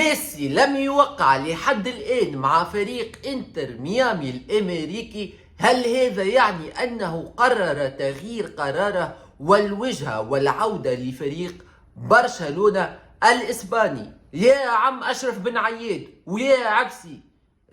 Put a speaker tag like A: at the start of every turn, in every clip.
A: ميسي لم يوقع لحد الآن مع فريق انتر ميامي الأمريكي. هل هذا يعني أنه قرر تغيير قراره والوجهة والعودة لفريق برشلونة الإسباني؟ يا عم أشرف بن عياد ويا عبسي،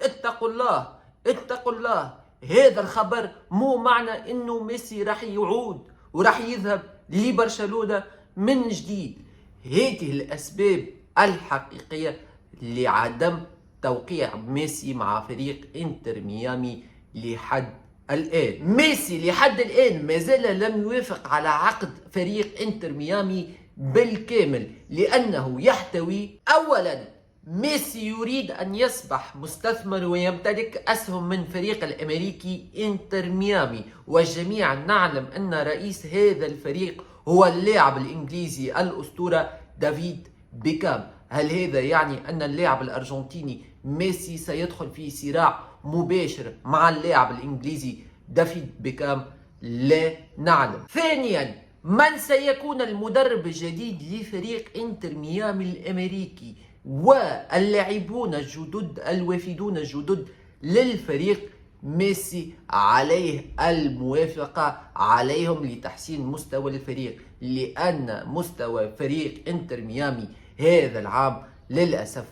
A: اتقوا الله اتقوا الله. هذا الخبر مو معنى انه ميسي راح يعود وراح يذهب لبرشلونة من جديد. هذه الاسباب الحقيقية لعدم توقيع ميسي مع فريق انتر ميامي لحد الآن. ميسي لحد الآن ما زال لم يوافق على عقد فريق انتر ميامي بالكامل، لأنه يحتوي أولا ميسي يريد أن يصبح مستثمر ويمتلك أسهم من فريق الأمريكي انتر ميامي، والجميع نعلم أن رئيس هذا الفريق هو اللاعب الإنجليزي الأسطورة دافيد بيكام. هل هذا يعني أن اللاعب الأرجنتيني ميسي سيدخل في صراع مباشر مع اللاعب الإنجليزي دافيد بيكام؟ لا نعلم. ثانيا، من سيكون المدرب الجديد لفريق انتر ميامي الأمريكي واللاعبون الجدد الوافدون الجدد للفريق؟ ميسي عليه الموافقة عليهم لتحسين مستوى الفريق، لأن مستوى فريق انتر ميامي هذا العام للأسف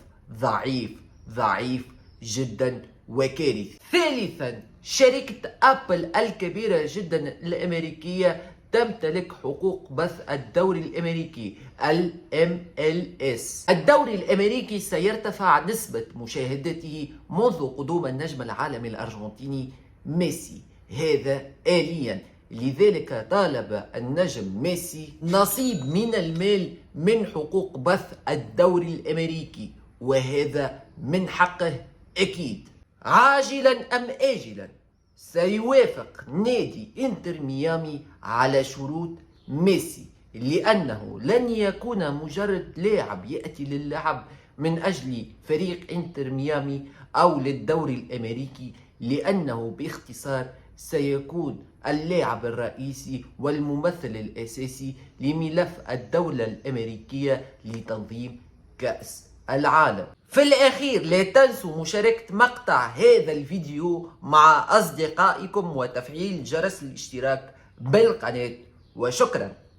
A: ضعيف جدا وكارثي. ثالثا، شركة أبل الكبيرة جدا الأمريكية تمتلك حقوق بث الدوري الأمريكي MLS. الدوري الأمريكي سيرتفع نسبة مشاهدته منذ قدوم النجم العالمي الأرجنتيني ميسي هذا آليا. لذلك طالب النجم ميسي نصيب من المال من حقوق بث الدوري الأمريكي، وهذا من حقه أكيد. عاجلا أم آجلا سيوافق نادي انتر ميامي على شروط ميسي، لأنه لن يكون مجرد لاعب يأتي للعب من أجل فريق انتر ميامي أو للدوري الأمريكي، لأنه باختصار سيكون اللاعب الرئيسي والممثل الأساسي لملف الدولة الأمريكية لتنظيم كأس العالم. في الأخير لا تنسوا مشاركة مقطع هذا الفيديو مع أصدقائكم وتفعيل جرس الاشتراك بالقناة، وشكرا.